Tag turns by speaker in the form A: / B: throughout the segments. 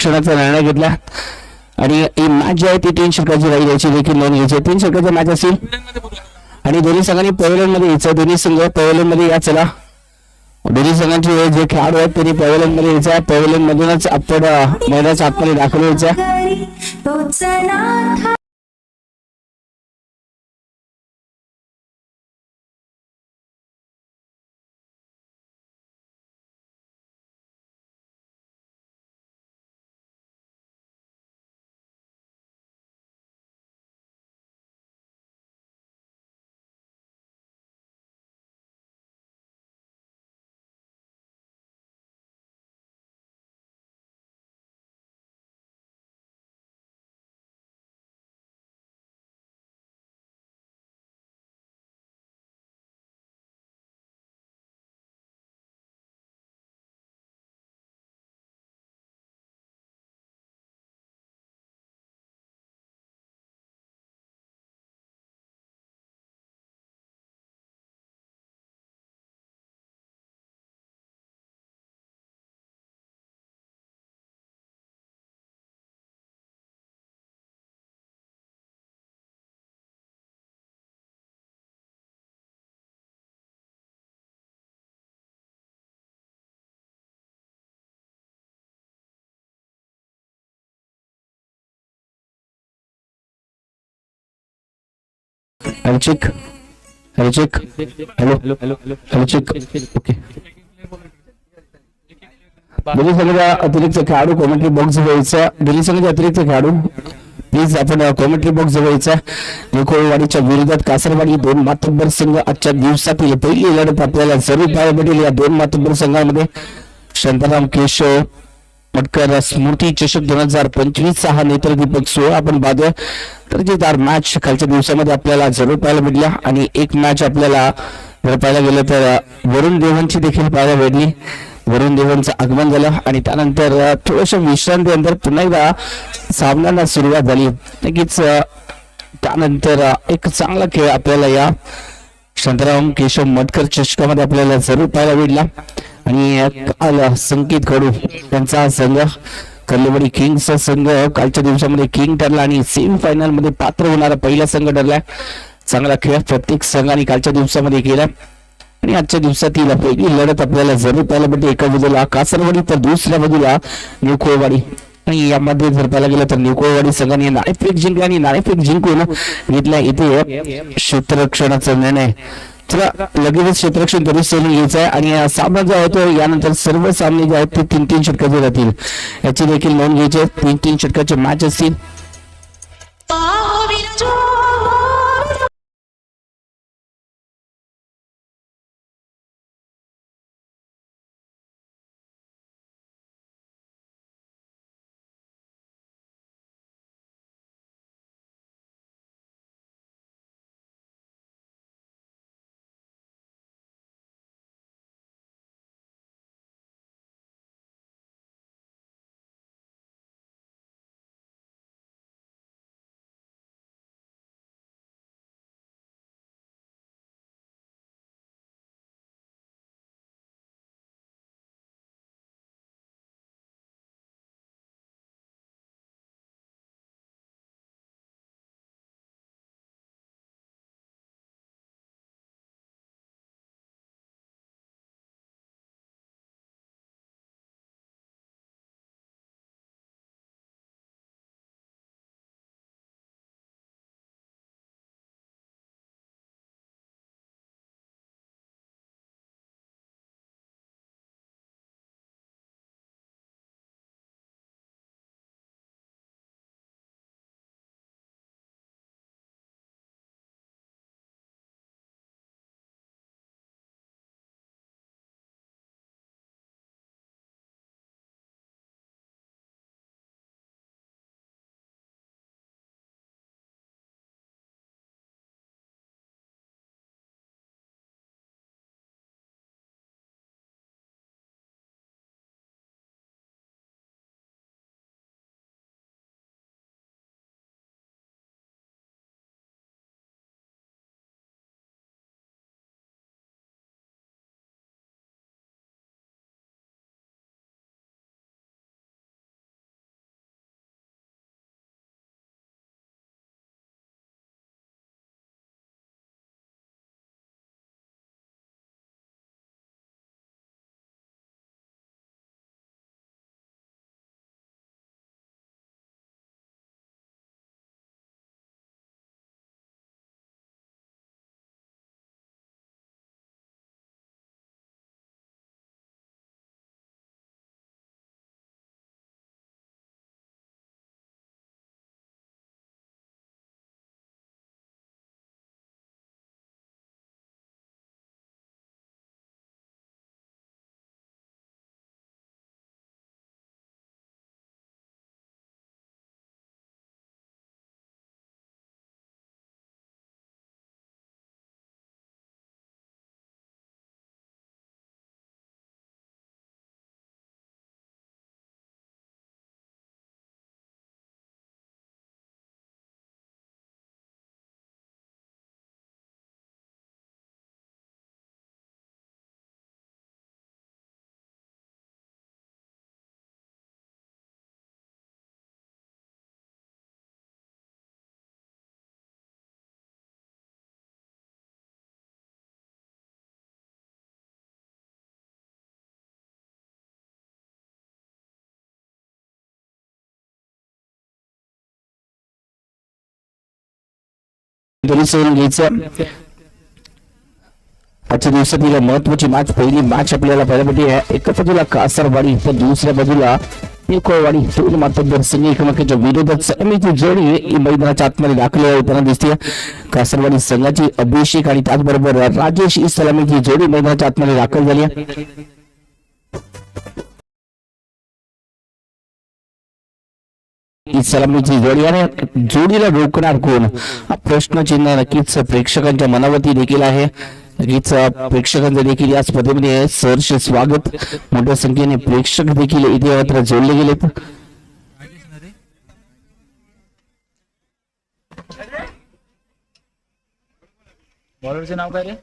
A: क्षेत्ररक्षणाचा निर्णय घेतला आणि ही मॅच जी आहे ती 3 षटकाची राहील याची देखील नोंद घ्यायची. 3 षटकाची मॅच असेल आणि दोन्ही संघांनी पॅव्हलियन मध्ये यायचं. दोन्ही संघ पॅव्हलियन मध्ये या. चला दोन्ही संघांचे जे खेळाडू आहेत त्यांनी पॅव्हलियन मध्ये यायचं. पॅव्हलियन मधूनच आपण मैदानाच्या आतमध्ये दाखल व्हायचं. Hello check okay. दिल्ली संघाचा अतिरिक्त खेळाडू कॉमेंट्री बॉक्स जवळचा. दिल्ली संघाचे अतिरिक्त खेळाडू प्लीज आपण कॉमेंट्री बॉक्स जवळचा. निकोळवाडीच्या विरोधात कासरवाडी 2 मातब्बर संघ आजच्या दिवसातील पहिली लढत आपल्याला जरूर पाहायला भेटेल. या 2 मातब्बर संघांमध्ये शांताराम केशव मटकर स्मृती चषक 2025 हा नेत्रदीपक सोहळा आपण पाहतोय. दर्जेदार मॅच कालच्या दिवसामध्ये आपल्याला जरूर पाहायला भेटल्या आणि एक मॅच आपल्याला जर पाहायला गेलं तर वरुण देवांची देखील पाहायला भेटली. वरुण देवांचं आगमन झालं आणि त्यानंतर थोडंसं विश्रांतीनंतर पुन्हा एकदा सामन्याला सुरुवात झाली. नक्कीच त्यानंतर एक चांगला खेळ आपल्याला या शांताराम केशव मटकर चषकामध्ये आपल्याला जरूर पाहायला भेटला. आणि काल संकेत कडू त्यांचा संघ कर्लेवाडी किंग्सचा संघ कालच्या दिवसामध्ये किंग ठरला आणि सेमी फायनल मध्ये पात्र होणारा पहिला संघ ठरला. चांगला खेळ प्रत्येक संघाने कालच्या दिवसामध्ये केला आणि आजच्या दिवसातील पहिली लढत आपल्याला जरूर पाहायला भेटते. एका बाजूला कासरवाडी तर दुसऱ्या बाजूला निकोळवाडी. आणि यामध्ये जर पाहायला गेलं तर निकोळवाडी संघाने नाणेफेक जिंकली आणि नाणेफेक जिंकून घेतल्या इथे क्षेत्ररक्षणाचा निर्णय. चला लगेच क्षेत्ररक्षण दुरुस्तीने घ्यायचं आहे आणि सामना जो होतो यानंतर सर्व सामने जे आहेत ते 3-3 षटकाचे राहतील याची देखील नोंद घ्यायची. 3-3 षटकाचे मॅच असतील. दोन्ही सोडून घ्यायचं. आजच्या दिवसातील महत्वाची मॅच, पहिली मॅच आपल्याला पाहायला भेटली आहे. एका बाजूला कासरवाडी तर दुसऱ्या बाजूला निकोळवाडी, दोन मातब्बर संघ एकमेकांच्या विरोधात सलामीची जोडी मैदानाच्या आतमध्ये दाखल होताना दिसते. कासरवाडी संघाची अभिषेक आणि त्याचबरोबर राजेश ही सलामीची जोडी मैदानाच्या आतमध्ये दाखल झाली आहे. ही सलामीची जोडी आहे, जोडीला रोखणार कोण हा प्रश्नचिन्ह नक्कीच प्रेक्षकांच्या मनावरती देखील आहे. नक्कीच प्रेक्षकांचं देखील या स्पर्धेमध्ये सहर्ष स्वागत. मोठ्या संख्येने प्रेक्षक देखील इथे मात्र जोडले गेलेत.
B: बॉलरचे नाव काय रे?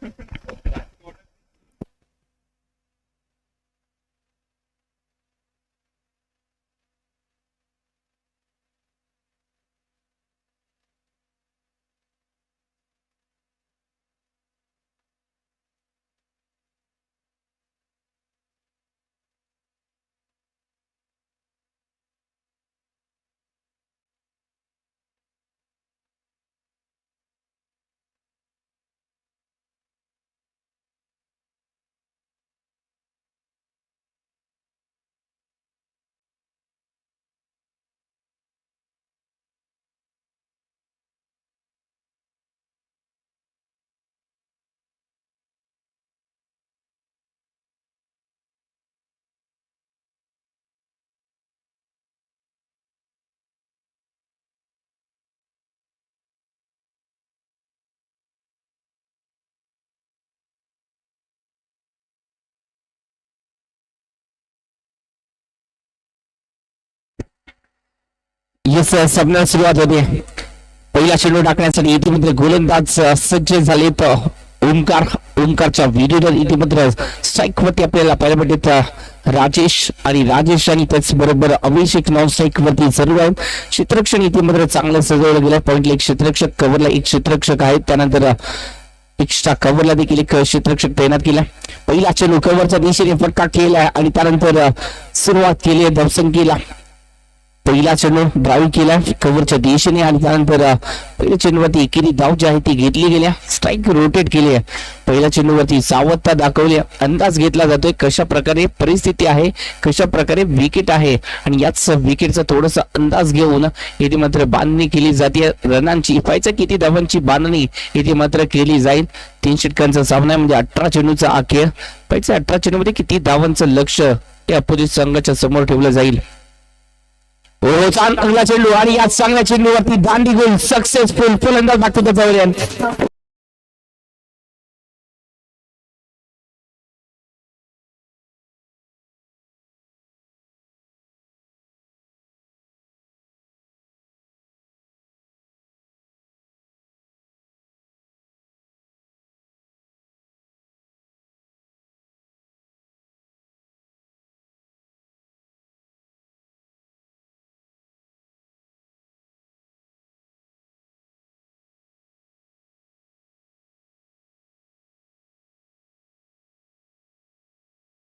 A: येस, सामन्याला सुरुवात होते. पहिला चेंडू टाकण्यासाठी इतिमध्ये गोलंदाज सज्ज झालेत. ओमकारच्या विरोधात इतिमध्ये स्ट्राईक वरती आपल्याला पाहायला भेटत राजेश आणि त्याचबरोबर अभिषेक नॉन स्ट्राईक वरती सर्व आहेत. क्षेत्ररक्षण इतिमध्ये चांगलं सजवलं गेलं. पॉइंटला एक क्षेत्ररक्षक, कव्हरला एक क्षेत्ररक्षक आहेत. त्यानंतर एक्स्ट्रा कव्हरला देखील एक क्षेत्ररक्षक तैनात केला. पहिला चेंडू कव्हरच्या दिशेने फटका केला आणि त्यानंतर सुरुवात केली धावसंख्येला. पहिला चेंडू ड्राईव्ह केला कव्हरच्या दिशेने आणि त्यानंतर पहिल्या चेंडूवरती एकेरी धाव जी आहे ती घेतली गेल्या. स्ट्राईक रोटेट केली आहे. पहिल्या चेंडूवरती सावधता दाखवली. अंदाज घेतला जातोय कशा प्रकारे परिस्थिती आहे, कशा प्रकारे विकेट आहे आणि याच विकेटचा थोडासा अंदाज घेऊन येथे मात्र बांधणी केली जाते. रनांची पाहायचं किती धावांची बांधणी येथे मात्र केली जाईल. 3 षटकांचा सामना म्हणजे 18 चेंडूचा हा खेळ. पाहायचं 18 चेंडूमध्ये किती धावांचं लक्ष त्या अपोजिट संघाच्या समोर ठेवलं जाईल. चांगला चेंडू आणि या चांगल्या चेंडूवरती दांडी गोल सक्सेसफुल. फलंदाज बाकी त्याच्यावर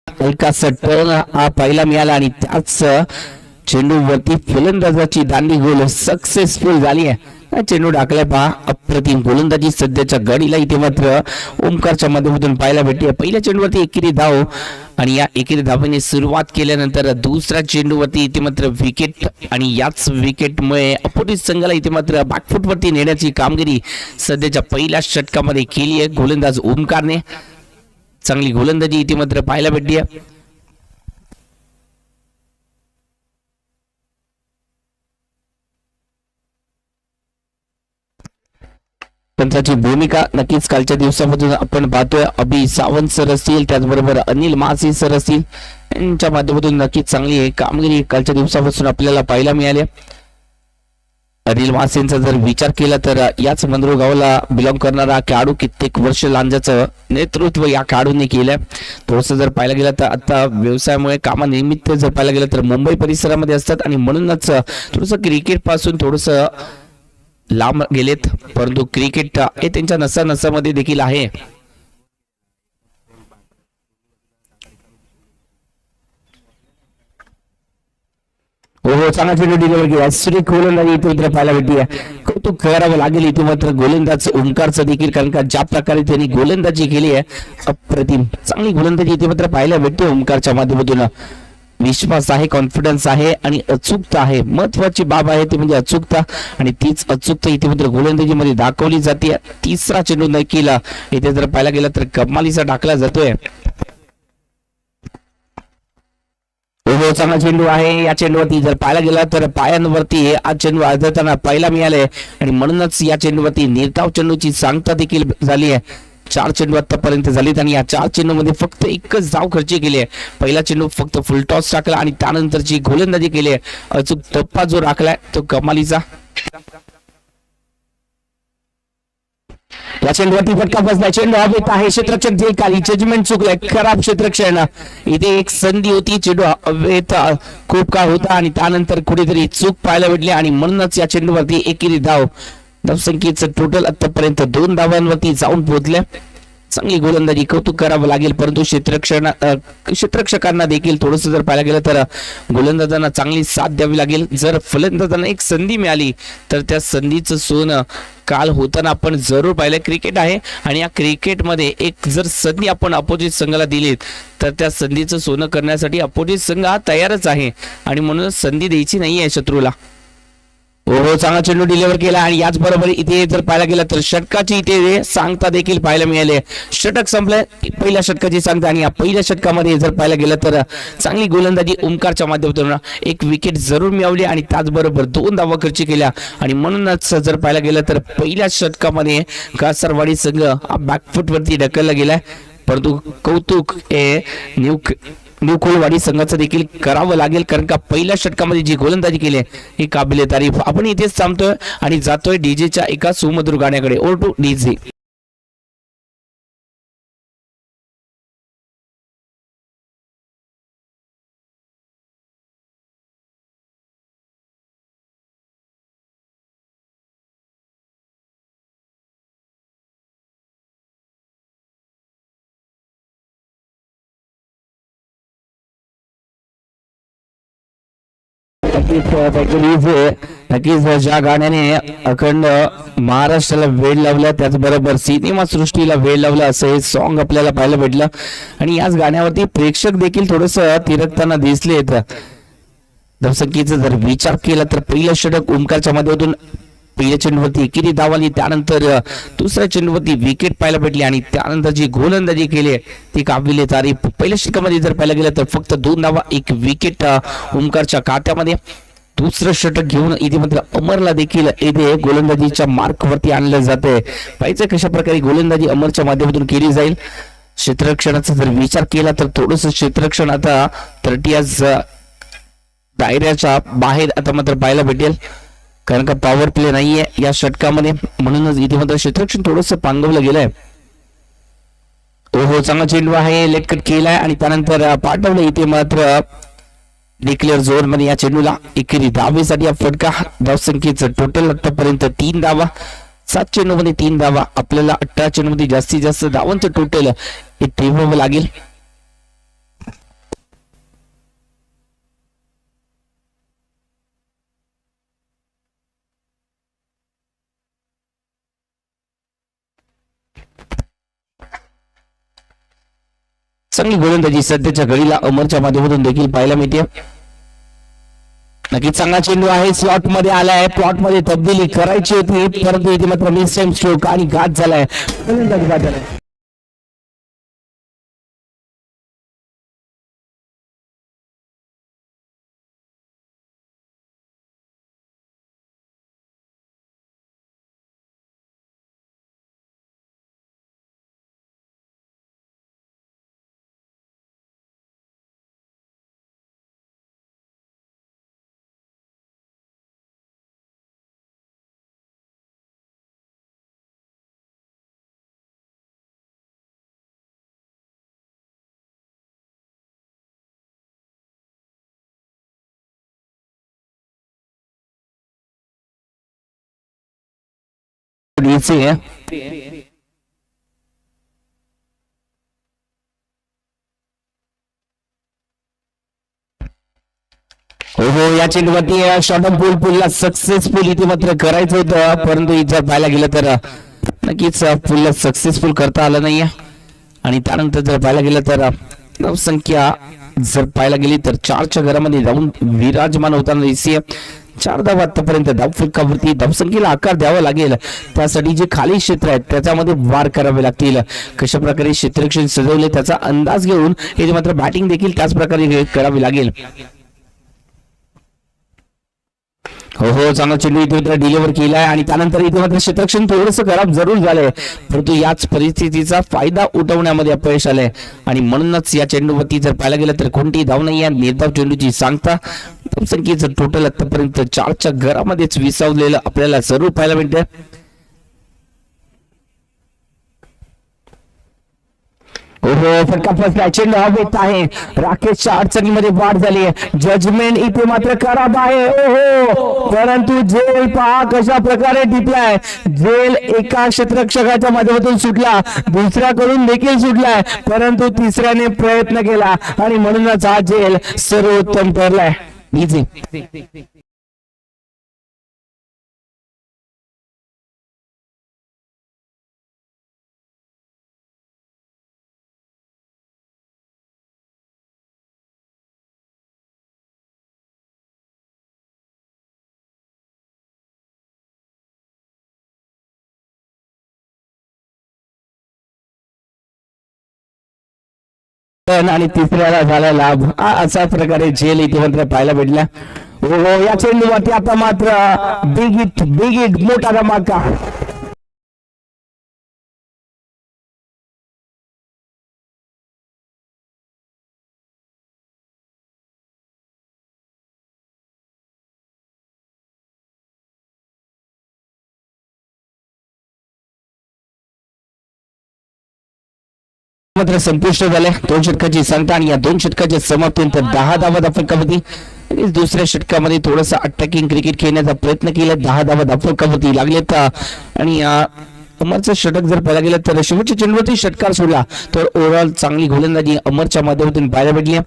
A: एका टर्न हा पहिला मिळाला आणि त्याच चेंडूवरती फलंदाजाची दांडी गोल सक्सेसफुल झाली आहे. चेंडू टाकलाय पहा, अप्रतिम गोलंदाजी सध्याच्या गडीला इथे मात्र ओमकारच्या माध्यमातून पाहायला भेटते. पहिल्या चेंडूवरती एकेरी धाव आणि या एकेरी धावेने सुरुवात केल्यानंतर दुसऱ्या चेंडूवरती इथे मात्र विकेट आणि याच विकेटमुळे अपोजिट संघाला इथे मात्र बॅकफुट वरती नेण्याची कामगिरी सध्याच्या पहिल्या षटकामध्ये केली आहे गोलंदाज ओमकारने. चांगली गोलंदाजी इथे मात्र पाहायला भेटली आहे. त्यांची भूमिका नक्कीच कालच्या दिवसामधून आपण पाहतोय. अभि सावंत सर असतील, त्याचबरोबर अनिल महासी सर असतील, यांच्या माध्यमातून नक्कीच चांगली कामगिरी कालच्या दिवसापासून आपल्याला पाहायला मिळाली. अनिल महासेंचा जर विचार केला तर याच मंदरू गावाला बिलॉंग करणारा खेळाडू कित्येक वर्ष लांजाचं नेतृत्व या खेळाडूंनी केलंय. थोडंसं जर पाहायला गेलं तर आता व्यवसायामुळे कामानिमित्त जर पाहायला गेलं तर मुंबई परिसरामध्ये असतात आणि म्हणूनच थोडंसं क्रिकेट पासून थोडंसं लांब गेलेत. परंतु क्रिकेट हे त्यांच्या नसामध्ये देखील आहे. हो चांगला चेंडू डिलिव्हर केला श्री गोलंदाजी इथे मात्र पाहायला भेटली कौतुक करावं लागेल इथे मात्र गोलंदाज ओंकारचं देखील कारण का ज्या प्रकारे त्यांनी गोलंदाजी केली आहे अप्रतिम चांगली गोलंदाजी इथे मात्र पाहायला भेटते ओंकारच्या माध्यमातून विश्वास आहे कॉन्फिडन्स आहे आणि अचूकता आहे महत्वाची बाब आहे ती म्हणजे अचूकता आणि तीच अचूकता इथे मात्र गोलंदाजीमध्ये दाखवली जाते तिसरा चेंडू न केला इथे जर पाहायला गेला तर कमालीचा टाकला जातोय हो चांगला चेंडू आहे या चेंडूवरती जर पाहायला गेला तर पायांवरती हा चेंडू आदळताना पाहायला मिळाले आणि म्हणूनच या चेंडूवरती निर्धाव चेंडूची सांगता देखील झाली आहे 4 चेंडू आतापर्यंत झालीत आणि या 4 चेंडू मध्ये फक्त एकच धाव खर्ची केली आहे पहिला चेंडू फक्त फुल टॉस टाकला आणि त्यानंतरची गोलंदाजी केली आहे अचूक टप्पा जो राखलाय तो कमालीचा या चेंडूवरती फटका बसलाय चेंडू हवेत आहे क्षेत्ररक्षक जे खाली जजमेंट चुकलंय खराब क्षेत्ररक्षण इथे एक संधी होती चेंडू हवेत खूप काळ होता आणि त्यानंतर कुठेतरी चूक पाहायला भेटली आणि म्हणूनच या चेंडूवरती एकेरी धाव धावसंख्येचं टोटल आतापर्यंत 2 धावांवरती जाऊन पोहोचल्या चांगली गोलंदाजी कौतुक करावं लागेल परंतु क्षेत्ररक्षकांना देखील थोडस जर पाहायला गेलं तर गोलंदाजांना चांगली साथ द्यावी लागेल जर फलंदाजांना एक संधी मिळाली तर त्या संधीचं सोनं काल होताना आपण जरूर पाहिलं क्रिकेट आहे आणि या क्रिकेटमध्ये एक जर संधी आपण अपोजिट संघाला दिली तर त्या संधीचं सोनं करण्यासाठी अपोजिट संघ हा तयारच आहे आणि म्हणूनच संधी द्यायची नाहीये शत्रूला हो चांगला चेंडू डिलिव्हर केला आणि याच बरोबर इथे जर पाहायला गेला तर षटकाची इथे सांगता देखील पाहायला मिळाली षटक संपलंय पहिल्या षटकाची सांगता आणि या पहिल्या षटकामध्ये जर पाहायला गेलं तर चांगली गोलंदाजी ओंकारच्या माध्यमातून एक विकेट जरूर मिळवली आणि त्याचबरोबर 2 धावा खर्च केल्या आणि म्हणूनच जर पाहायला गेलं तर पहिल्या षटकामध्ये कासरवाडी संघ हा बॅकफुट वरती ढकलला गेलाय परंतु कौतुक न्यू कोलवाडी संघाचं देखील करावं लागेल कारण का पहिल्या षटकामध्ये जी गोलंदाजी केली ही काबिले तारीफ आपण इथेच थांबतोय आणि जातोय डीजेच्या एका सुमधुर गाण्याकडे ओ टू डीजे नक्कीच ज्या गाण्याने अखंड महाराष्ट्राला वेळ लावला त्याचबरोबर सिनेमा सृष्टीला वेळ लावला असं हे सॉन्ग आपल्याला पाहायला भेटलं आणि याच गाण्यावरती प्रेक्षक देखील थोडस थिरकताना दिसलेत धावसंख्येचा जर विचार केला तर पहिलं षटक ओंकारच्या माध्यमातून पहिल्या चेंडूवरती एकेरी धाव आली त्यानंतर दुसऱ्या चेंडूवरती विकेट पाहायला भेटली आणि त्यानंतर जी गोलंदाजी केली ती काबिले तारीफ पहिल्या षटकामध्ये जर पाहायला गेलं तर फक्त 2 धावा 1 विकेट ओंकारच्या खात्यामध्ये दुसरं षटक घेऊन इथे मात्र अमरला देखील इथे गोलंदाजीच्या मार्क वरती आणलं जाते पाहिजे कशा प्रकारे गोलंदाजी अमरच्या माध्यमातून केली जाईल क्षेत्ररक्षणाचा जर विचार केला तर थोडस क्षेत्ररक्षण आता 30 दायऱ्याच्या बाहेर आता मात्र पाहायला भेटेल कारण का पॉवर प्ले नाहीये या षटकामध्ये म्हणूनच इथे मात्र क्षेत्ररक्षण थोडस पांगवलं गेलंय हो चांगला चेंडू आहे लेट कट केलाय आणि त्यानंतर पाठवलं इथे मात्र डिक्लेअर झोन मध्ये या चेंडूला एकेरी धावेसाठी हा फटका धावसंख्येचं टोटल आतापर्यंत 3 धावा 7 चेंडू मध्ये 3 धावा आपल्याला 18 चेंडू मध्ये जास्तीत जास्त धावांचं टोटल हे ठेवावं लागेल चांगली गोलंदाजी सध्याच्या घडीला अमरच्या माध्यमातून देखील पाहायला मिळते नक्कीच चांगला चेंडू आहे स्लॉट मध्ये आलाय प्लॉट मध्ये तब्दीली करायची होती परंतु इथे मात्र मिस टाइम स्ट्रोक आणि घात झालाय गोलंदाजी बाद झालाय हो या चेंडूवरती शॉर्ट पूल पुलला सक्सेसफुल इथे मात्र करायचं होतं, परंतु जर पाहायला गेलं तर नक्कीच पुलला सक्सेसफुल करता आलं नाही. आणि त्यानंतर जर पाहायला गेलं तर धावसंख्या जर पाहायला गेली तर 4च्या घरामध्ये जाऊन विराजमान होताना दिसते. 4 धावा आतापर्यंत धावफलकावरती. धावसंख्येला आकार द्यावा लागेल, त्यासाठी जे खाली क्षेत्र आहेत त्याच्यामध्ये वार करावे लागतील. कशा प्रकारे क्षेत्ररक्षण सजवले त्याचा अंदाज घेऊन हे मात्र बॅटिंग देखील त्याच प्रकारे करावी लागेल. हो चांगला चेंडू इथे मात्र डिलिव्हर केलाय आणि त्यानंतर इथे मात्र क्षेत्ररक्षण थोडंसं खराब जरूर झालंय, परंतु याच परिस्थितीचा फायदा उठवण्यामध्ये अपयश आलंय. आणि म्हणूनच या चेंडूवरती जर पाहायला गेलं तर कोणतीही धाव नाही. या निर्धाव चेंडूची सांगता धावसंख्येचं टोटल आतापर्यंत 4च्या घरामध्येच विसावलेलं आपल्याला जरूर पाहायला मिळतं. फटका फसला, चेंडू हवेत आहे. राकेशच्या अडचणीमध्ये वाढ झाली आहे. जजमेंट इथे मात्र खराब आहे. परंतु झेल पहा कशा प्रकारे टिपलाय. झेल एका क्षेत्ररक्षकाच्या माध्यमातून सुटला, दुसऱ्याकडून देखील सुटलाय, परंतु तिसऱ्याने प्रयत्न केला आणि म्हणूनच हा झेल सर्वोत्तम ठरलाय. इझी आणि तिसऱ्याला झाला लाभ. अशा प्रकारे झेल इथे मात्र पाहायला भेटला. या चेंडूवरती आता मात्र बिग हिट मोठा धमाका. मात्र संपुष्ट झाले. 2 षटकाची सांगता आणि या 2 षटकाच्या समाप्तीनंतर 10 धावा धावफलकावरती. दुसऱ्या षटकामध्ये थोडंसं अटॅकिंग क्रिकेट खेळण्याचा प्रयत्न केला. 10 धावा धावफलकावरती लागलेत. आणि अमरचं षटक जर पाहायला गेलं तर शेवटच्या चेंडूवरती षटकार सोडला तर ओव्हरऑल चांगली गोलंदाजी अमरच्या माध्यमातून पाहायला भेटली.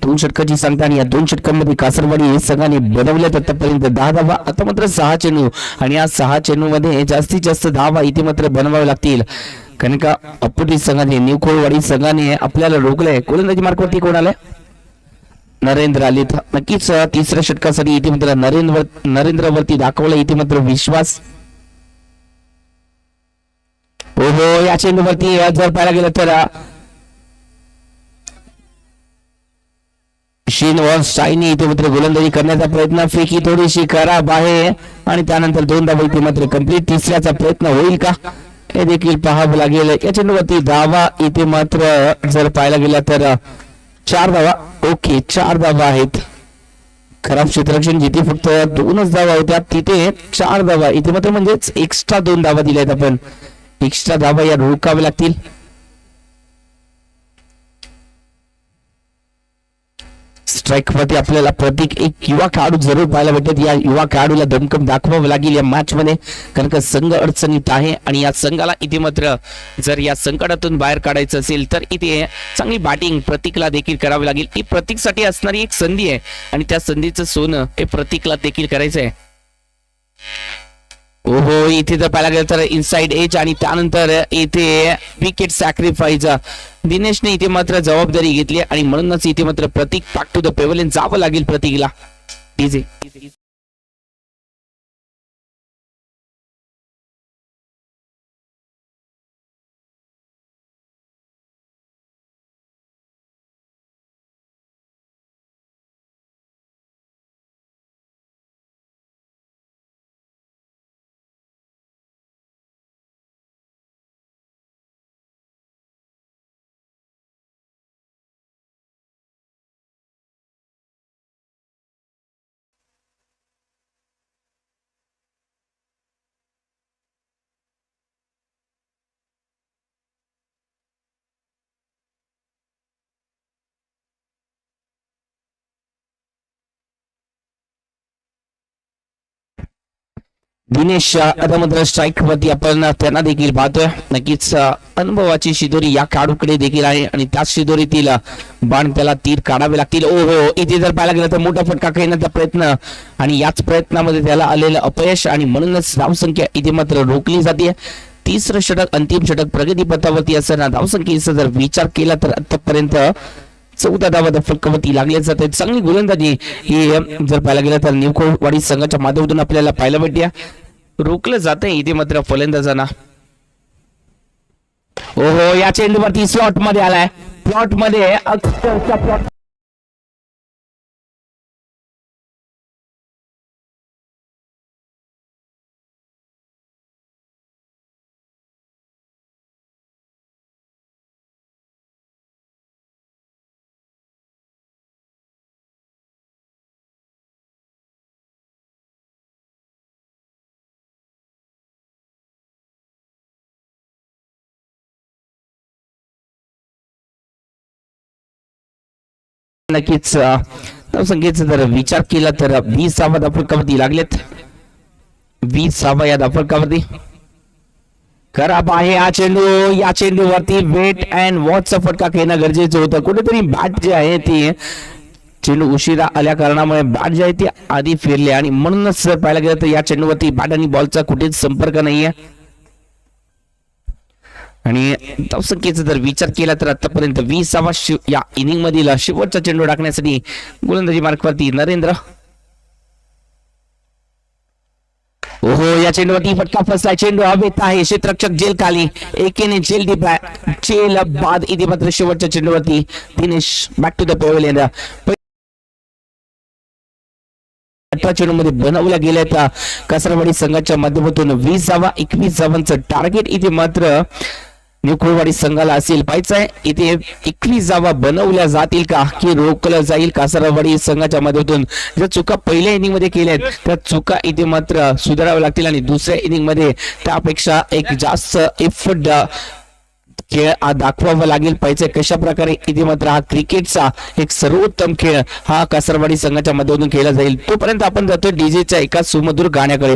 A: 2 षटकाची सांगता आणि या 2 षटकांमध्ये कासरवाडी हे संघाने बनवल्यात आतापर्यंत 10 धावा. आता मात्र 6 चेंडू आणि या 6 चेंडूमध्ये जास्तीत जास्त धावा इथे मात्र बनवावे लागतील, कारण का अपोजिट संघाने निवखोळवाडी संघाने आपल्याला रोखलंय. गोलंदाजी मार्कवरती कोण आलंय? नरेंद्र आलेत. नक्कीच तिसऱ्या षटकासाठी इथे मात्र नरेंद्रवरती दाखवला इथे मात्र विश्वास. या चेंडूवरती जर पाहायला गेलं तर श्रीनिवास साईने इथे मात्र गोलंदाजी करण्याचा प्रयत्न. फेकी थोडीशी खराब आहे आणि त्यानंतर 2 धावा इथे मात्र कंप्लीट. तिसऱ्याचा प्रयत्न होईल का हे देखील पाहावं लागेल. या चेंडूवरती धावा इथे मात्र जर पाहायला गेला तर 4 धावा. ओके 4 धावा आहेत. खराब क्षेत्ररक्षण जिथे फक्त 2च धावा होत्या तिथे 4 धावा इथे मात्र म्हणजेच एक्स्ट्रा 2 धावा दिल्यात आपण. एक्स्ट्रा धावा या रोखाव्या लागतील. स्ट्राईक वरती आपल्याला प्रत्येक एक युवा खेळाडू जरूर पाहायला भेटत. या युवा खेळाडूला दमकम दाखवावं लागेल या मॅच मध्ये, कारण का संघ अडचणीत आहे आणि या संघाला इथे मात्र जर या संकटातून बाहेर काढायचं असेल तर इथे चांगली बॅटिंग प्रतीकला देखील करावी लागेल. ही प्रतीकसाठी असणारी एक संधी आहे आणि त्या संधीचं सोनं हे प्रतीकला देखील करायचं आहे. इथे जर पाहायला गेलं तर इनसाइड एज आणि त्यानंतर इथे विकेट सॅक्रिफाईस दिनेशने इथे मात्र जबाबदारी घेतली आणि म्हणूनच इथे मात्र प्रतीक बॅक टू द पेव्हलियन जावं लागेल प्रतीकला. इझी दिनेश अदामद्र स्ट्राईक वरती आपण त्यांना देखील पाहतोय. नक्कीच अनुभवाची शिदोरी या खेळाडूकडे देखील आहे आणि त्याच शिदोरीतील बाण त्याला तीर काढावे लागतील. ओ हो, इथे जर पाहायला गेलं तर मोठा फटका खेळण्याचा प्रयत्न आणि याच प्रयत्नामध्ये त्याला आलेलं अपयश आणि म्हणूनच धावसंख्या इथे मात्र रोखली जाते. तिसरं षटक, अंतिम षटक प्रगतीपथावरती असताना धावसंख्येचा जर विचार केला तर आतापर्यंत 14 धावा फलकावरती लागले जाते. चांगली गोलंदाजी ही जर पाहायला गेलं तर निवखोवाडी संघाच्या माध्यमातून आपल्याला पाहायला भेटते. रोखलं जाते इथे मात्र फलंदाजांना. ओहो, या चेंडूवरती स्लॉट मध्ये आलाय. प्लॉट मध्ये अक्षरशः प्लॉट नक्कीच संख्येचा जर विचार केला तर 20 धावा धावफलकावरती लागलेत. 20 धावा या धावफलकावरती. खराब आहे हा चेंडू. या चेंडूवरती वेट अँड वॉचचा फटका खेळणं गरजेचं होतं. कुठेतरी बॅट जे आहे ती चेंडू उशिरा आल्या कारणामुळे बॅट जे आहे ती आधी फिरले आणि म्हणूनच जर पाहायला गेलं तर या चेंडूवरती बॅट आणि बॉलचा कुठेच संपर्क नाहीये. आणि धावसंख्येचा जर विचार केला तर आतापर्यंत 20वा या इनिंग मधील शेवटचा चेंडू टाकण्यासाठी गोलंदाजी मार्कवरती नरेंद्र. ओहो, या चेंडूवरती फटका फसलाय. चेंडू हवेत आहे. क्षेत्ररक्षक जेल खाली. एकेने जेल डिपाय जेल बाद. इथे मात्र शेवटच्या चेंडूवरती Dinesh back to the pavilion. 18 चेंडूमध्ये बनवल्या गेल्या कासरवाडी संघाच्या माध्यमातून 20 धावा 21 धावांचं टार्गेट इथे मात्र निवखोवाडी संघाला असेल पाहायचं आहे. इथे 21 धावा बनवल्या जातील का की रोखलं जाईल कासरवाडी संघाच्या माध्यमातून. ज्या चुका पहिल्या इनिंग मध्ये केल्या आहेत त्या चुका इथे मात्र सुधाराव्या लागतील आणि दुसऱ्या इनिंग मध्ये त्यापेक्षा एक जास्त एफर्ट खेळ दाखवावा लागेल. पाहिजे कशा प्रकारे इथे मात्र हा क्रिकेटचा एक सर्वोत्तम खेळ हा कासरवाडी संघाच्या माध्यमातून खेळला जाईल. तोपर्यंत आपण जातोय डीजेच्या एका सुमधुर गाण्याकडे.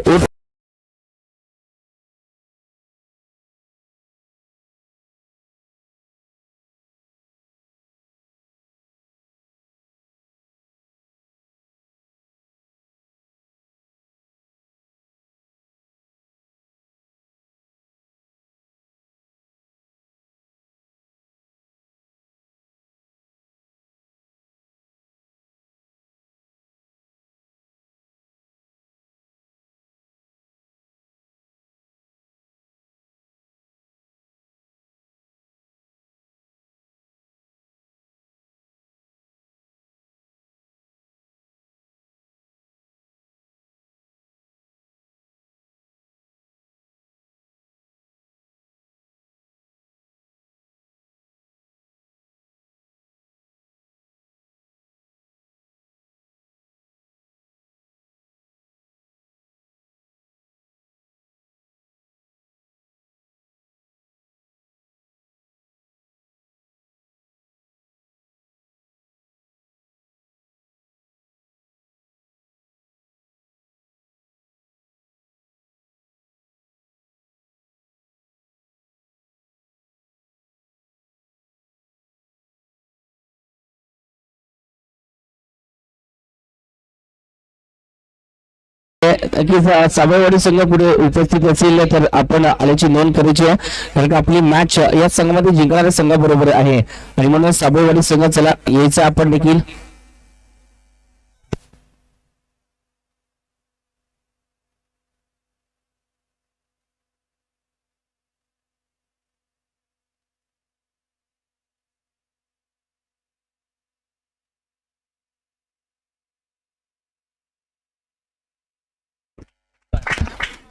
A: साबळवाडी संघ पुढे उपस्थित असेल तर आपण आल्याची नोंद करायची आहे. कारण का आपली मॅच या संघामध्ये जिंकणाऱ्या संघाबरोबर आहे आणि म्हणून साबळवाडी संघ चला यायचं आपण देखील.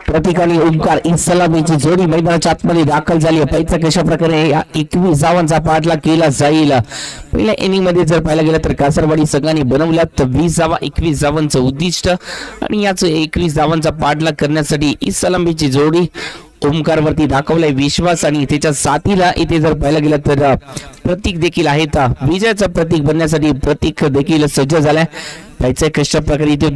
A: प्रतीकाने ओंकार इस्लामीची जोडी मैदानाच्या आतमध्ये दाखल झाली. पैसा कशा प्रकारे या 21 धावांचा पाठलाग केला जाईल. पहिल्या इनिंग मध्ये जर पाहायला गेलं तर कासरवाडी संघाने बनवल्यात 20 धावा 21 धावांचं उद्दिष्ट आणि याच 21 धावांचा पाठलाग करण्यासाठी इस्लामीची जोडी ओंकार वरती दाखवलाय विश्वास आणि त्याच्या साथीला इथे जर पाहायला गेलं तर प्रतीक देखील आहेत. विजयाचं प्रतीक बनण्यासाठी प्रतीक देखील सज्ज झालाय. पैसा कशा प्रकारे इथे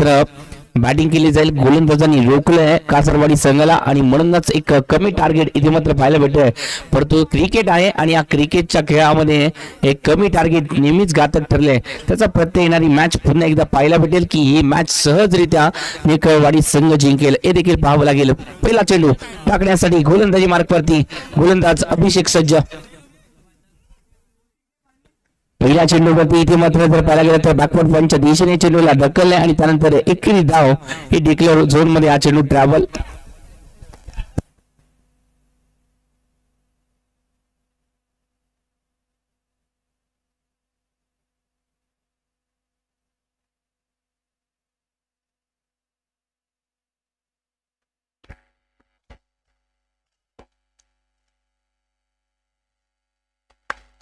A: बॅटिंग केली जाईल. गोलंदाजांनी रोखलंय कासरवाडी संघाला आणि म्हणूनच एक कमी टार्गेट इथे मात्र पाहायला भेटतोय. परंतु क्रिकेट आहे आणि या क्रिकेटच्या खेळामध्ये एक कमी टार्गेट नेहमीच घातक ठरले. त्याचा प्रत्यय येणारी मॅच पुन्हा एकदा पाहायला भेटेल की ही मॅच सहजरित्या नेकळवाडी संघ जिंकेल हे देखील पाहावं लागेल. पहिला चेंडू टाकण्यासाठी गोलंदाजी मार्कवरती गोलंदाज अभिषेक सज्ज. पहिल्या चेंडूवरती इथे मात्र जर पाहायला गेलं तर बॅकवर्ड पंच दिशेने चेंडूला ढकलले आणि त्यानंतर एकेरी धाव ही डिक्लेअर झोन मध्ये हा चेंडू ट्रॅव्हल.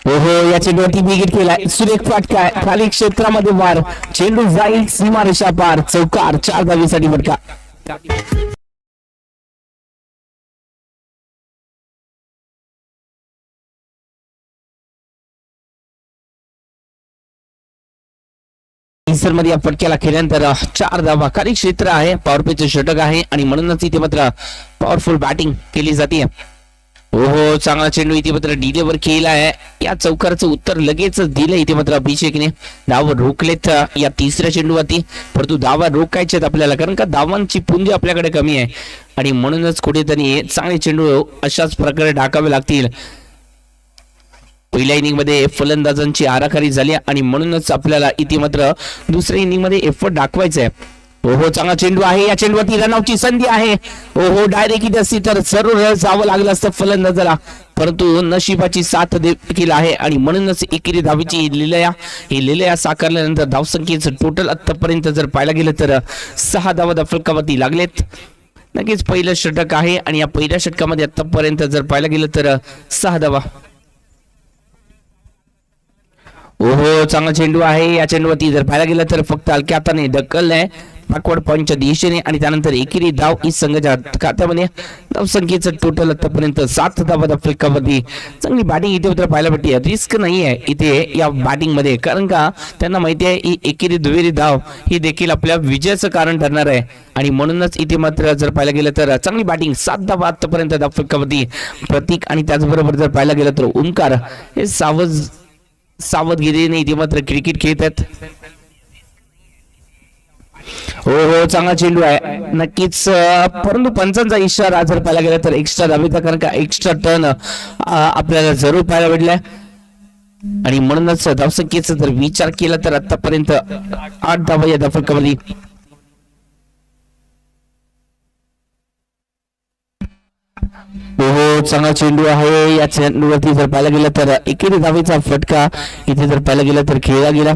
A: ओहो या चेंडूवरती विकेट केलाय. सुरेख फटका खाली क्षेत्रामध्ये वार. चेंडू जाईल सीमारेषा पार. चौकार 4 धावेसाठी फटका. मध्ये या फटक्याला खेळल्यानंतर 4 धावा. खाली क्षेत्र आहे. पॉवर प्लेचे षटक आहे आणि म्हणूनच इथे मात्र पॉवरफुल बॅटिंग केली जाते. ओहो चांगला चेंडू इथे मात्र डिलेवर केला आहे. या चौकाराचं उत्तर लगेच दिलं इथे मात्र अभिषेकने. धाव रोखलेत या तिसऱ्या चेंडूवरती. परंतु धावा रोखायचे आपल्याला कारण का धावांची पुंज आपल्याकडे कमी आहे आणि म्हणूनच कुठेतरी चांगले चेंडू अशाच प्रकारे टाकावे लागतील. पहिल्या इनिंग मध्ये फलंदाजांची आराखडी झाली आणि म्हणूनच आपल्याला इथे मात्र दुसऱ्या इनिंग मध्ये एफर्ट दाखवायचा आहे. ओहो चांगला चेंडू आहे. या चेंडूवरती रनआउटची संधी आहे. ओहो डायरेक्ट इथे असती तर सर्व जावं लागलं असतं फलंदाजाला. परंतु नशिबाची साथ देखील आहे आणि म्हणूनच एकेरी धावेची ही लिलया साकारल्यानंतर धावसंख्येचं टोटल आतापर्यंत जर पाहायला गेलं तर 6 धावा फलकावरती लागलेत. नक्कीच पहिलं षटक आहे आणि या पहिल्या षटकामध्ये आतापर्यंत जर पाहायला गेलं तर 6 धावा. ओहो चांगला चेंडू आहे. या चेंडूवरती जर पाहायला गेलं तर फक्त हलक्या हाताने ढकललंय बॅकवर्ड पंच दिशेने आणि त्यानंतर एकेरी धाव ही संघाच्या खात्यामध्ये. धावसंख्येचं टोटल आतापर्यंत 7 धावा फलकावरती. चांगली बॅटिंग इथे मात्र पाहायला भेटते. रिस्क नाही आहे इथे या बॅटिंग मध्ये कारण का त्यांना माहिती आहे ही एकेरी दुहेरी धाव ही देखील आपल्या विजयाचं कारण ठरणार आहे आणि म्हणूनच इथे मात्र जर पाहायला गेलं तर चांगली बॅटिंग 7 धावा आतापर्यंत धाव फलकावरती. प्रतीक आणि त्याचबरोबर जर पाहायला गेलं तर ओंकार हे सावधगिरीने इथे मात्र क्रिकेट खेळतात. हो चांगला चेंडू आहे नक्कीच. परंतु पंचांचा इशारा जर पाहायला गेला तर एक्स्ट्रा धावेचा कारण का एक्स्ट्रा टर्न आपल्याला जरूर पाहायला भेटलाय आणि म्हणूनच धावसंख्येचा जर विचार केला तर आतापर्यंत 8 धावा या धावफलकावरती. हो चांगला चेंडू आहे. या चेंडूवरती जर पाहायला गेलं तर एकेरी धावेचा फटका इथे जर पाहायला गेला तर खेळला गेला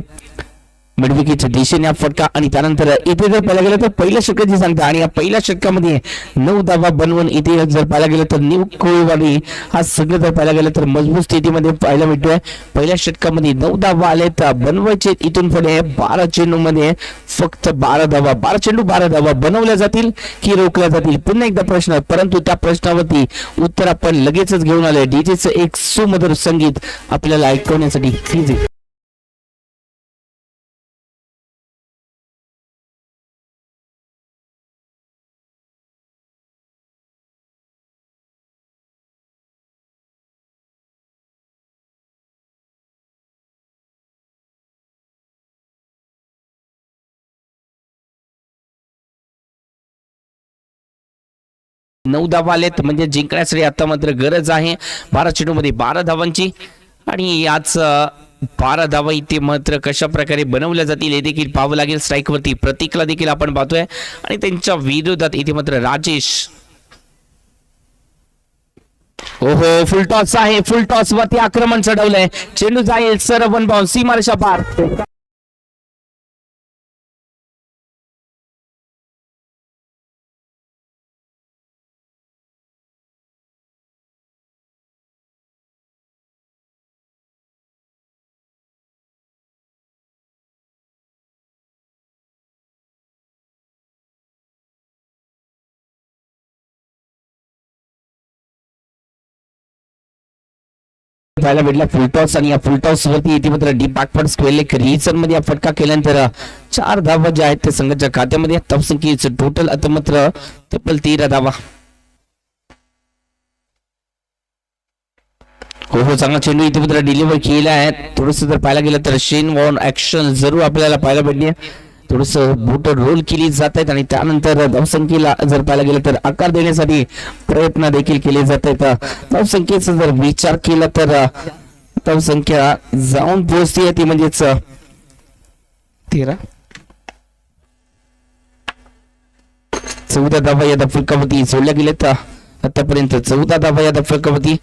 A: मिडविकेटच्या दिशेने फटका आणि त्यानंतर इथे जर पाहायला गेलं तर पहिल्या षटकाची सांगता आणि या पहिल्या षटकामध्ये 9 धावा बनवून इथे जर पाहायला गेलं तर न्यू कोळीवाडी हा सगळं जर पाहायला गेलं तर मजबूत स्थितीमध्ये पाहायला मिळतोय. पहिल्या षटकामध्ये 9 धावा आले तर बनवायचे इथून पुढे 12 चेंडू मध्ये फक्त 12 धावा. 12 चेंडू 12 धावा बनवल्या जातील की रोखल्या जातील पुन्हा एकदा प्रश्न. परंतु त्या प्रश्नावरती उत्तर आपण लगेचच घेऊन आलोय. डीजेचं एक सुमधुर संगीत आपल्याला ऐकवण्यासाठी फिजिक. नऊ धावा आलेत म्हणजे जिंकण्यासाठी आता मात्र गरज आहे 12 चेंडूमध्ये 12 धावांची आणि याच 12 धावा इथे मात्र कशा प्रकारे बनवल्या जातील हे देखील पाहावं लागेल. स्ट्राईक वरती प्रतीकला देखील आपण पाहतोय आणि त्यांच्या विरोधात इथे मात्र राजेश. ओहो फुल टॉस आहे. फुल टॉस वरती आक्रमण चढवलंय. चेंडू जाईल सर वन बाउंड सीमारेषा पार. पाहायला भेटला फुलटॉस आणि या फुलटॉस वरती इथे मात्र डी बॅकवर्ड स्क्वेअर लेग रिचर मध्ये फटका केल्यानंतर 4 धावा ज्या आहेत ते संघाच्या खात्यामध्ये धावसंख्येचं टोटल आता मात्र तब्बल 13 धावा. हो चांगला चेंडू इथे मात्र डिलिव्हर केला आहे. थोडस जर पाहायला गेलं तर शेन वॉर्न ऍक्शन जरूर आपल्याला पाहायला भेटणे. थोडस बोट रोल केली जात आहेत आणि त्यानंतर धावसंख्येला जर पाहायला गेलं तर आकार देण्यासाठी प्रयत्न देखील केले जात आहेत. धावसंख्येचा जर विचार केला तर धावसंख्या जाऊन पोहोचते ती म्हणजेच 13. 14 धावा या फलकावरती सोडल्या गेल्यात. आतापर्यंत 14 धावा या फलकावरती.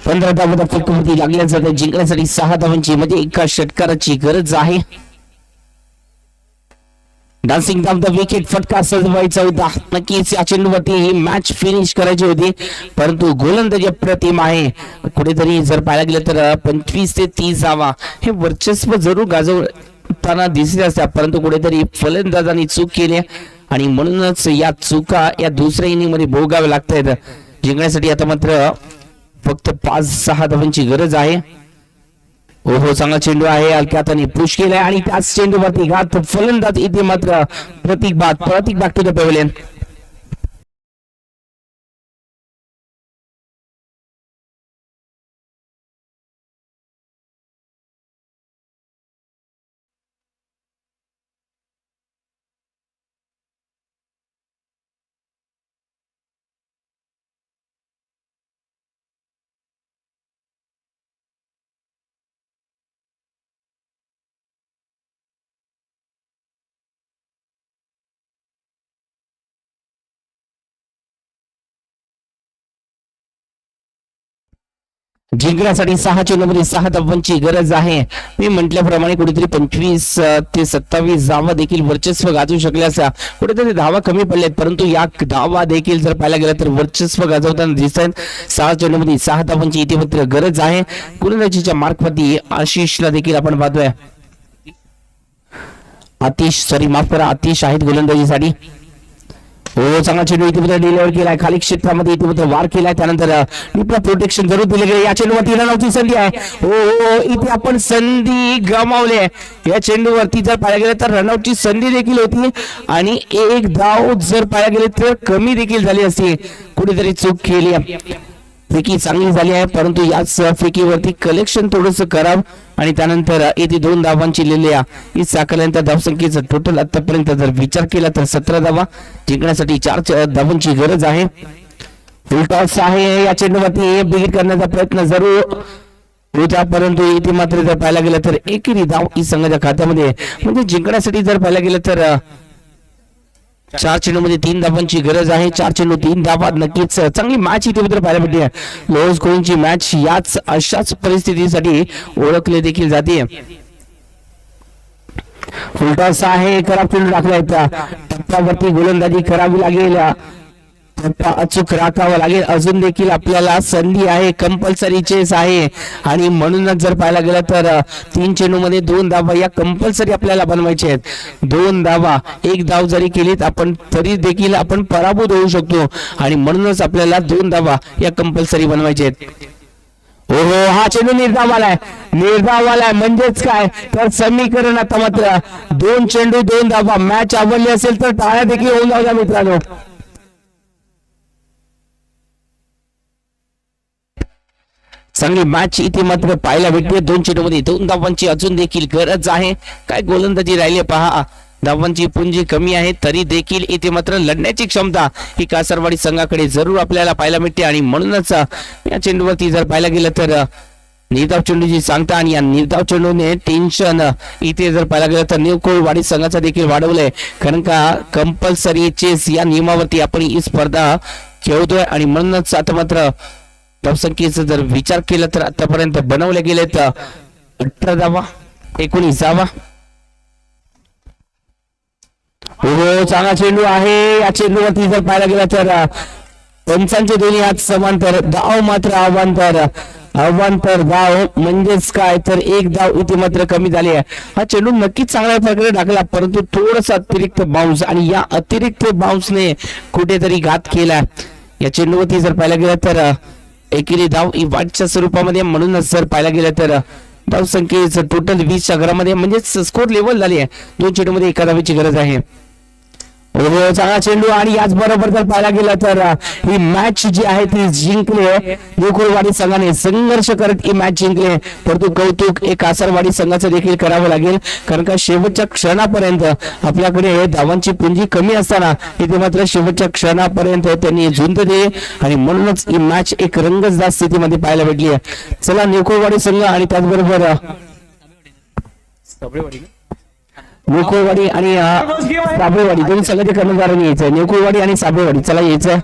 A: पंधरा धावा फलकावरती लागल्या जाते. जिंकण्यासाठी 6 धावांची म्हणजे एका षटकाराची गरज आहे. डान्सिंग डाऊन द विकेट फटका सजवायचा होता. नक्कीच या चेंडूवरती ही मॅच फिनिश करायची होती परंतु गोलंदाजी अप्रतिम आहे. कुठेतरी जर पाहायला गेलं तर 25 ते 30 धावा हे वर्चस्व जरूर गाजवताना दिसले असतात परंतु कुठेतरी फलंदाजांनी चूक केली आणि म्हणूनच या चुका या दुसऱ्या इनिंग मध्ये भोगाव्या लागतात. जिंकण्यासाठी आता मात्र फक्त 5-6 धावांची गरज आहे. हो चांगला चेंडू आहे. हलक्या हाताने पुश केलाय आणि त्याच चेंडूवरती घात फलंदाज इथे मात्र प्रतीक बॅक टू द पॅव्हलियन. जिंकण्यासाठी 6 चेंडूमध्ये 6 धावांची गरज आहे. मी म्हटल्याप्रमाणे कुठेतरी 25 ते 27 धावा देखील वर्चस्व गाजवू शकले असता. कुठेतरी धावा कमी पडल्यात परंतु या धावा देखील जर पाहायला गेलं तर वर्चस्व गाजवताना दिसत आहेत. 6 चेंडूमध्ये 6 धावांची इथे मात्र गरज आहे. गोलंदाजीच्या मार्कवरती आशिषला देखील आपण पाहतोय. आतिश आहेत गोलंदाजीसाठी. हो चांगला चेंडू इथे मात्र डिलिव्हर केलाय. खाली क्षेत्रामध्ये इथे मात्र वार केलाय. त्यानंतर प्रोटेक्शन जरूर दिले गेले. या चेंडूवरती रनआउटची संधी आहे. हो इथे आपण संधी गमावली आहे. या चेंडूवरती जर पाहायला गेलं तर रनआउटची संधी देखील होती आणि एक धाव जर पाहायला गेले तर कमी देखील झाली असती. कुठेतरी चूक केली. फेकी चांगली झाली आहे परंतु याच फेकीवरती कलेक्शन थोडस करावं आणि त्यानंतर येथे 2 धावांची लिहिल्या ही साकारल्यानंतर धावसंख्येचा टोटल आतापर्यंत जर विचार केला तर 17 धावा. जिंकण्यासाठी 4 धावांची गरज आहे. फुलटॉस आहे. या चेंडूवरती बिगिट करण्याचा प्रयत्न जरूर होता परंतु इथे मात्र जर पाहायला गेलं तर एकेरी धाव ही संघाच्या खात्यामध्ये म्हणजे जिंकण्यासाठी जर पाहायला गेलं तर 4 चेंडूमध्ये 3 धावांची गरज आहे. 4 चेंडू 3 धावा. नक्कीच चांगली मॅच इथे मात्र पाहायला भेटली आहे. लो स्कोरिंगची मॅच याच अशाच परिस्थितीसाठी ओळखले देखील जाते. फुलटॉस आहे. खराब चेंडू टाकला होता. टप्प्यावरती गोलंदाजी करावी लागेल. टप्पा अचूक राखावा लागेल. अजून देखील आपल्याला संधी आहे. कंपल्सरी चेस आहे आणि म्हणूनच जर पाहायला गेलं तर 3 चेंडूमध्ये 2 धावा या कंपल्सरी आपल्याला बनवायचे आहेत. 2 धावा 1 धाव जरी केलीत आपण तरी देखील आपण पराभूत होऊ शकतो आणि म्हणूनच आपल्याला 2 धावा या कंपल्सरी बनवायचे आहेत. हो हा चेंडू निर्धावाला म्हणजेच काय तर समीकरण आता मात्र 2 चेंडू 2 धावा. मॅच आवडली असेल तर टाळ्या देखील होऊन जाऊया मित्रांनो. चांगली मॅच इथे मात्र पाहायला भेटते. 2 चेंडूमध्ये 2 धावांची अजून देखील गरज आहे. काय गोलंदाजी राहिली पहा. धावांची पुंजी कमी आहे तरी देखील इथे मात्र लढण्याची क्षमता ही कासारवाडी संघाकडे जरूर आपल्याला पाहायला मिळते आणि म्हणूनच या चेंडूवरती जर पाहायला गेलं तर निर्धाव चेंडूची सांगता आणि या निर्धाव चेंडूने टेन्शन इथे जर पाहायला गेलं तर निकोळवाडी संघाचा देखील वाढवलंय, कारण का कंपल्सरी चेस या नियमावरती आपण ही स्पर्धा खेळतोय आणि म्हणूनच आता मात्र धावसंख्येचा जर विचार केला तर आतापर्यंत बनवले गेलेत 18 धावा, 19 धावा. हो चांगला चेंडू आहे. या चेंडूवरती जर पाहायला गेला तर पंचांचे दोन्ही हात समांतर, धाव मात्र अवांतर धाव म्हणजेच काय तर एक धाव इथे मात्र कमी झाली आहे. हा चेंडू नक्कीच चांगल्या प्रकारे टाकला, परंतु थोडस अतिरिक्त बाउन्स आणि या अतिरिक्त बाउन्सने कुठेतरी घात केला. या चेंडूवरती जर पाहायला गेलं तर एकेरी धाव ही वाटच्या स्वरूपामध्ये, म्हणूनच जर पाहायला गेलं तर धाव संख्येचं टोटल 20च्या घरामध्ये म्हणजेच स्कोर लेवल झाली आहे. 2 चेंडूमध्ये एका धावेची गरज आहे. चांगला चेंडू आणि याच बरोबर जर पाहायला गेलं तर ही मॅच जी आहे ती जिंकले निकोळवाडी संघाने, संघर्ष करत ही मॅच जिंकले. परंतु कौतुक एक कासारवाडी संघाचं देखील करावं लागेल, कारण का शेवटच्या क्षणापर्यंत आपल्याकडे धावांची पुंजी कमी असताना इथे मात्र शेवटच्या क्षणापर्यंत त्यांनी झुंज दिली आणि म्हणूनच ही मॅच एक रंगतदार स्थितीमध्ये पाहायला भेटली आहे. चला निकोळवाडी संघ आणि त्याचबरोबर निकोळवाडी आणि साबळेवाडी दोन्ही संघाच्या कर्मचाऱ्यांनी यायचं. निकोळवाडी आणि साबळेवाडी चला यायचं.